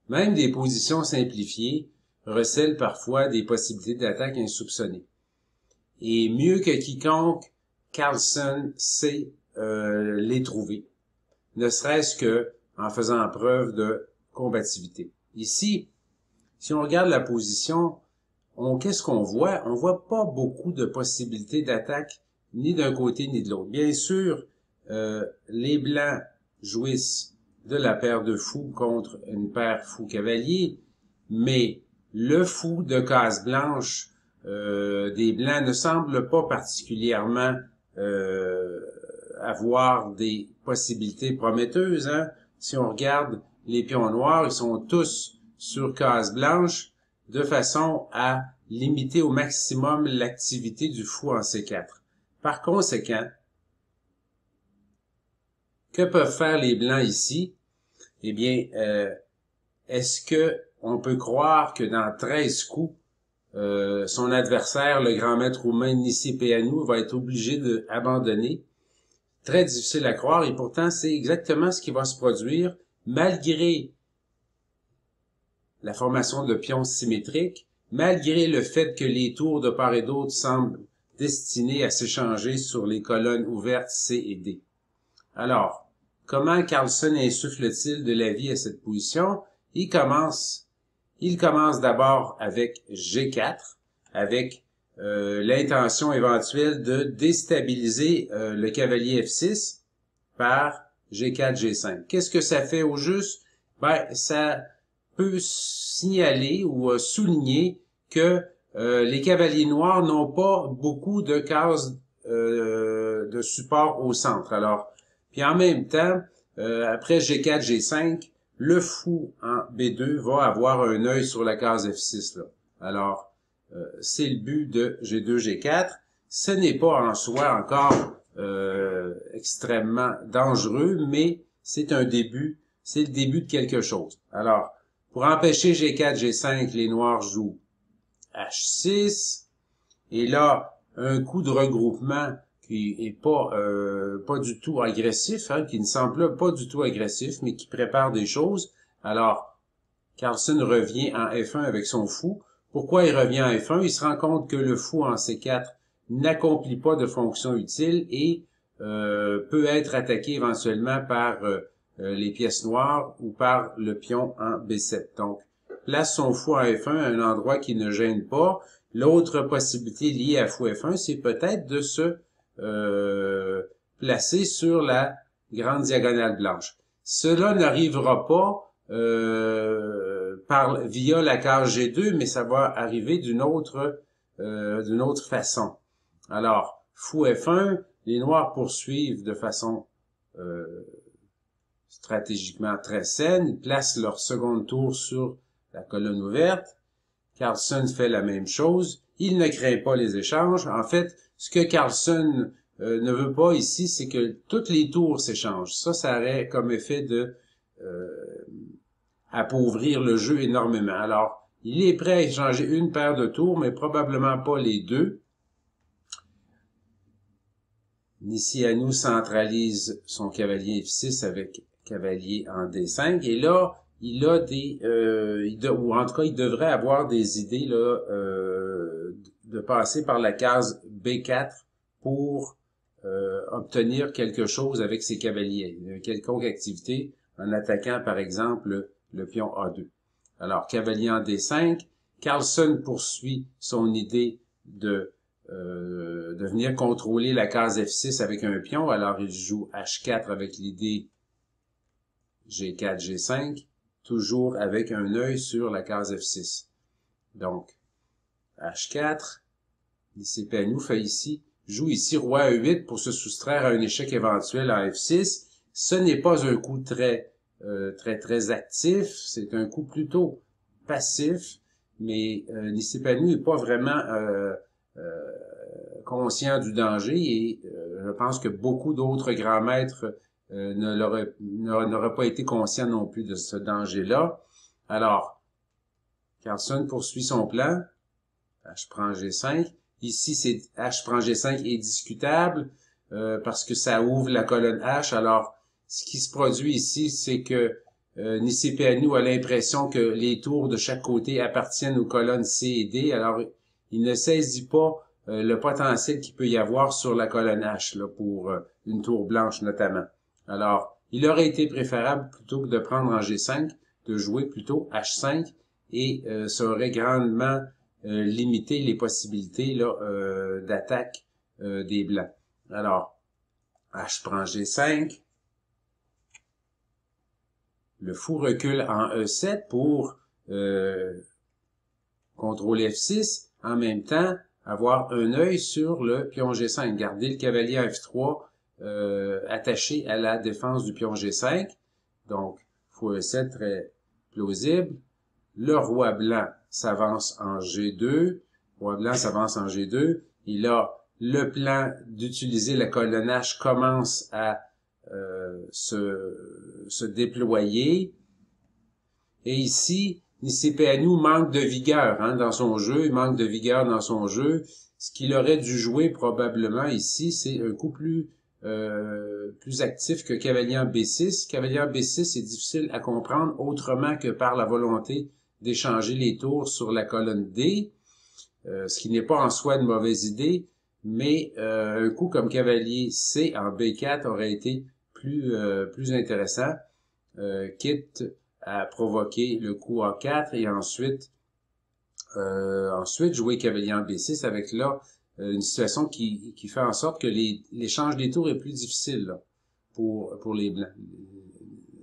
Même des positions simplifiées recèlent parfois des possibilités d'attaque insoupçonnées. Et mieux que quiconque, Carlsen sait les trouver, ne serait-ce que en faisant preuve de combativité. Ici, si on regarde la position, qu'est-ce qu'on voit? On voit pas beaucoup de possibilités d'attaque, ni d'un côté ni de l'autre. Bien sûr, les Blancs jouissent de la paire de fous contre une paire fou-cavalier, mais le fou de case blanche des Blancs ne semble pas particulièrement avoir des possibilités prometteuses. Hein? Si on regarde les pions noirs, ils sont tous sur case blanche de façon à limiter au maximum l'activité du fou en C4. Par conséquent, que peuvent faire les Blancs ici? Eh bien, est-ce que on peut croire que dans 13 coups, son adversaire, le grand maître roumain Nicipeanu, va être obligé d'abandonner? Très difficile à croire, et pourtant c'est exactement ce qui va se produire malgré la formation de pions symétriques, malgré le fait que les tours de part et d'autre semblent destinés à s'échanger sur les colonnes ouvertes C et D. Alors, comment Carlsen insuffle-t-il de la vie à cette position? Il commence d'abord avec G4, avec l'intention éventuelle de déstabiliser le cavalier F6 par G4, G5. Qu'est-ce que ça fait au juste? Ben, ça peut signaler ou souligner que les cavaliers noirs n'ont pas beaucoup de cases de support au centre. Alors, puis en même temps, après G4, G5, le fou en B2 va avoir un œil sur la case F6. Là. Alors, c'est le but de G2, G4. Ce n'est pas en soi encore extrêmement dangereux, mais c'est un début, c'est le début de quelque chose. Alors, pour empêcher G4, G5, les noirs jouent H6, et là, un coup de regroupement qui est pas du tout agressif, hein, qui ne semble pas du tout agressif, mais qui prépare des choses. Alors, Carlsen revient en F1 avec son fou. Pourquoi il revient en F1? Il se rend compte que le fou en C4 n'accomplit pas de fonction utile et peut être attaqué éventuellement par les pièces noires ou par le pion en B7. Donc, place son fou en F1 à un endroit qui ne gêne pas. L'autre possibilité liée à fou F1, c'est peut-être de se placer sur la grande diagonale blanche. Cela n'arrivera pas via la case G2, mais ça va arriver d'une autre façon. Alors, fou F1, les noirs poursuivent de façon stratégiquement très saine, ils placent leur second tour sur la colonne ouverte. Carlsen fait la même chose. Il ne craint pas les échanges. En fait, ce que Carlsen ne veut pas ici, c'est que toutes les tours s'échangent. Ça aurait comme effet de appauvrir le jeu énormément. Alors, il est prêt à échanger une paire de tours, mais probablement pas les deux. Nicipeanu centralise son cavalier F6 avec cavalier en D5, et là, il a ou en tout cas, il devrait avoir des idées là de passer par la case B4 pour obtenir quelque chose avec ses cavaliers, une quelconque activité en attaquant par exemple le pion A2. Alors, cavalier en D5, Carlsen poursuit son idée de venir contrôler la case F6 avec un pion. Alors, il joue H4 avec l'idée G4, G5, toujours avec un œil sur la case F6. Donc, H4, Nicipeanu joue ici roi E8 pour se soustraire à un échec éventuel en F6. Ce n'est pas un coup très actif, c'est un coup plutôt passif, mais Nicipeanu n'est pas vraiment conscient du danger, et je pense que beaucoup d'autres grands maîtres n'auraient pas été conscients non plus de ce danger-là. Alors, Carlsen poursuit son plan. H prend G5. Ici, H prend G5 est discutable parce que ça ouvre la colonne H. Alors, ce qui se produit ici, c'est que Nicéphanu a l'impression que les tours de chaque côté appartiennent aux colonnes C et D, alors il ne saisit pas le potentiel qu'il peut y avoir sur la colonne H, là, pour une tour blanche notamment. Alors, il aurait été préférable, plutôt que de prendre en G5, de jouer plutôt H5, et ça aurait grandement limité les possibilités là d'attaque des Blancs. Alors, H prend G5. Le fou recule en E7 pour contrôler F6. En même temps, avoir un œil sur le pion G5. Garder le cavalier en F3 attaché à la défense du pion G5. Donc, fou E7, très plausible. Le roi blanc s'avance en G2. Roi blanc s'avance en G2. Il a le plan d'utiliser la colonne H commence à se déployer. Et ici, Nicéphanu manque de vigueur dans son jeu. Il manque de vigueur dans son jeu. Ce qu'il aurait dû jouer probablement ici, c'est un coup plus actif que cavalier en B6. Cavalier en B6 est difficile à comprendre autrement que par la volonté d'échanger les tours sur la colonne D, ce qui n'est pas en soi une mauvaise idée, mais un coup comme cavalier C en B4 aurait été plus intéressant, quitte à provoquer le coup A4 et ensuite jouer cavalier en B6 avec là une situation qui fait en sorte que l'échange des tours est plus difficile là, pour les Blancs.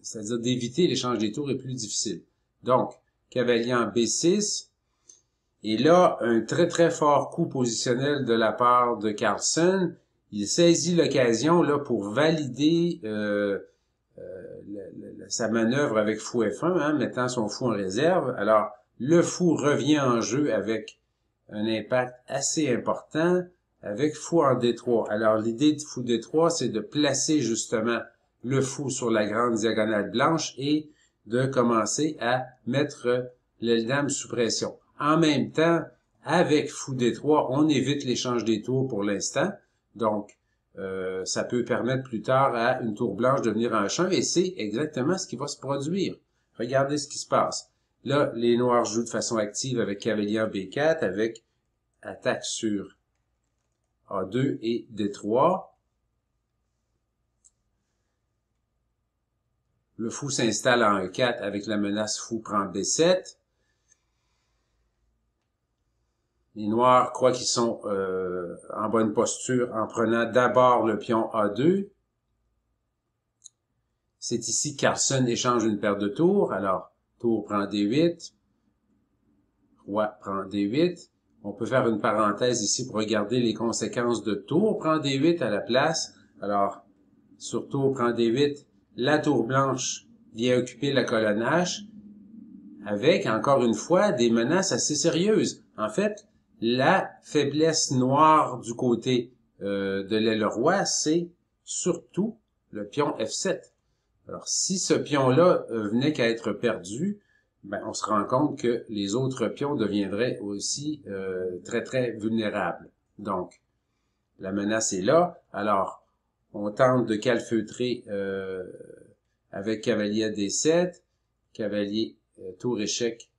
C'est-à-dire d'éviter l'échange des tours est plus difficile. Donc, cavalier en B6. Et là, un très très fort coup positionnel de la part de Carlsen. Il saisit l'occasion là pour valider sa manœuvre avec fou F1, mettant son fou en réserve. Alors, le fou revient en jeu avec un impact assez important avec fou en D3. Alors, l'idée de fou D3, c'est de placer justement le fou sur la grande diagonale blanche et de commencer à mettre l'aile dame sous pression. En même temps, avec fou D3, on évite l'échange des tours pour l'instant. Donc, ça peut permettre plus tard à une tour blanche de venir en H1 et c'est exactement ce qui va se produire. Regardez ce qui se passe. Là, les noirs jouent de façon active avec cavalier en B4, avec attaque sur A2 et D3. Le fou s'installe en E4 avec la menace fou prend B7. Les noirs croient qu'ils sont en bonne posture en prenant d'abord le pion A2. C'est ici que Carlsen échange une paire de tours. Alors, tour prend D8. Roi prend D8. On peut faire une parenthèse ici pour regarder les conséquences de tour prend D8 à la place. Alors, sur tour prend D8, la tour blanche vient occuper la colonne H avec, encore une fois, des menaces assez sérieuses. En fait, la faiblesse noire du côté de l'aile roi, c'est surtout le pion F7. Alors, si ce pion-là venait qu'à être perdu, on se rend compte que les autres pions deviendraient aussi très, très vulnérables. Donc, la menace est là. Alors, on tente de calfeutrer avec cavalier à D7, cavalier tour échec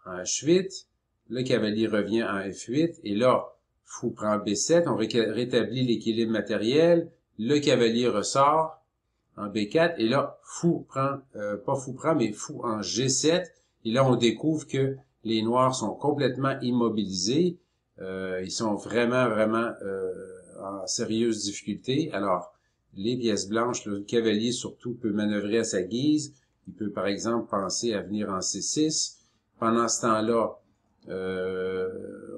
en H8, le cavalier revient en F8, et là, fou prend B7, on rétablit l'équilibre matériel, le cavalier ressort en B4, et là, fou prend, pas fou prend, mais fou en G7, et là, on découvre que les noirs sont complètement immobilisés, ils sont vraiment en sérieuse difficulté. Alors, les pièces blanches, le cavalier surtout peut manœuvrer à sa guise, il peut par exemple penser à venir en C6. Pendant ce temps-là,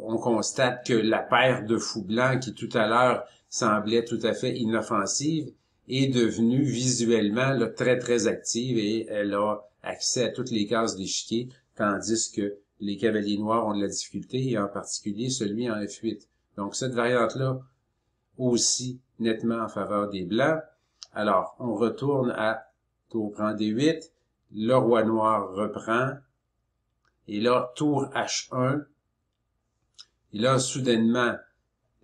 on constate que la paire de fous blancs qui tout à l'heure semblait tout à fait inoffensive est devenue visuellement là, très très active et elle a accès à toutes les cases d'échiquier, tandis que les cavaliers noirs ont de la difficulté et en particulier celui en F8. Donc cette variante-là aussi nettement en faveur des blancs. Alors on retourne à tour prend D8, le roi noir reprend. Et là, tour H1. Et là, soudainement,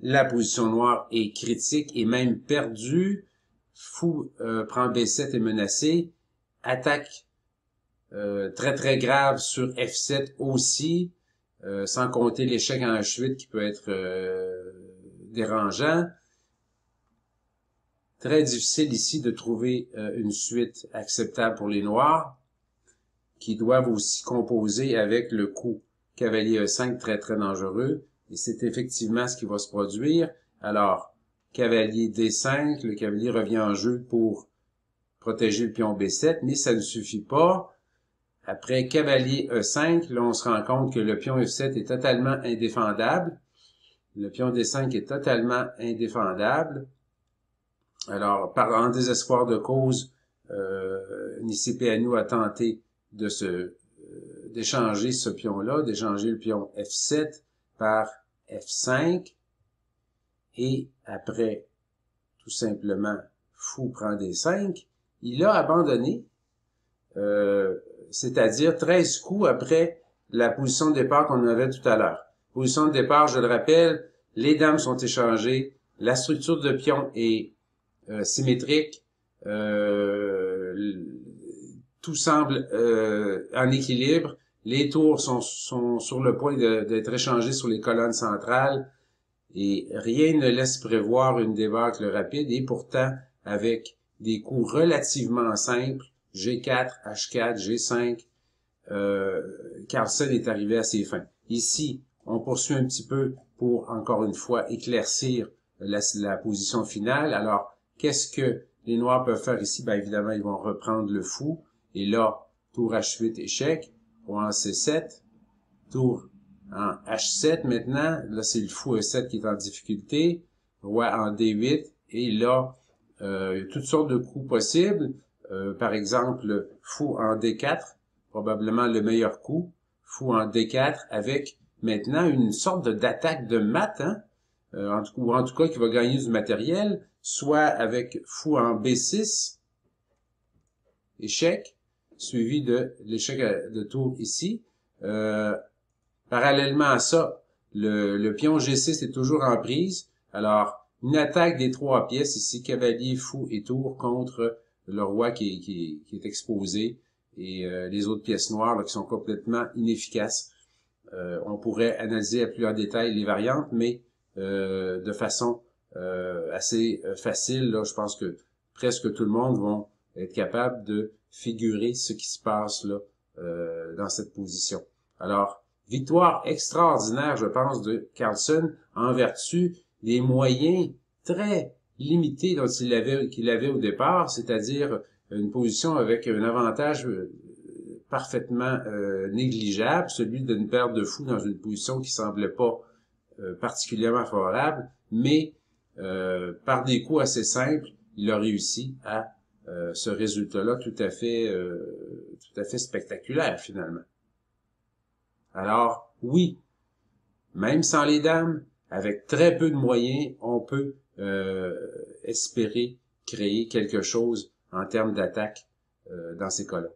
la position noire est critique et même perdue. Fou prend B7 est menacé. Attaque très très grave sur F7 aussi, sans compter l'échec en H8 qui peut être dérangeant. Très difficile ici de trouver une suite acceptable pour les noirs, qui doivent aussi composer avec le coup cavalier E5 très très dangereux, et c'est effectivement ce qui va se produire. Alors, cavalier D5, le cavalier revient en jeu pour protéger le pion B7, mais ça ne suffit pas. Après cavalier E5, là on se rend compte que le pion F7 est totalement indéfendable. Le pion D5 est totalement indéfendable. Alors, en désespoir de cause, Nicipeanu a tenté d'échanger ce pion-là, d'échanger le pion F7 par F5. Et après, tout simplement, fou prend D5. Il a abandonné, c'est-à-dire 13 coups après la position de départ qu'on avait tout à l'heure. Position de départ, je le rappelle, les dames sont échangées, la structure de pion est symétrique, tout semble en équilibre, les tours sont sur le point d'être échangés sur les colonnes centrales, et rien ne laisse prévoir une débâcle rapide, et pourtant, avec des coups relativement simples, G4, H4, G5, Carlsen est arrivé à ses fins. Ici, on poursuit un petit peu pour, encore une fois, éclaircir la position finale. Alors, qu'est-ce que les noirs peuvent faire ici? Ben, évidemment, ils vont reprendre le fou. Et là, tour H8, échec. Roi en C7. Tour en H7 maintenant. Là, c'est le fou E7 qui est en difficulté. Roi en D8. Et là, il y a toutes sortes de coups possibles. Par exemple, fou en D4. Probablement le meilleur coup. Fou en D4 avec maintenant une sorte d'attaque de mat, hein? Ou en tout cas qui va gagner du matériel, soit avec fou en B6, échec, suivi de l'échec de tour ici. Parallèlement à ça, le pion G6 est toujours en prise. Alors, une attaque des trois pièces ici, cavalier, fou et tour contre le roi qui est exposé et les autres pièces noires là, qui sont complètement inefficaces. On pourrait analyser à plus en détail les variantes, mais de façon assez facile, là, je pense que presque tout le monde va être capable de figurer ce qui se passe là dans cette position. Alors, victoire extraordinaire, je pense, de Carlsen en vertu des moyens très limités dont qu'il avait au départ, c'est-à-dire une position avec un avantage parfaitement négligeable, celui d'une paire de fous dans une position qui semblait pas particulièrement favorable, mais par des coups assez simples, il a réussi à ce résultat-là tout à fait spectaculaire finalement. Alors oui, même sans les dames, avec très peu de moyens, on peut espérer créer quelque chose en termes d'attaque dans ces cas-là.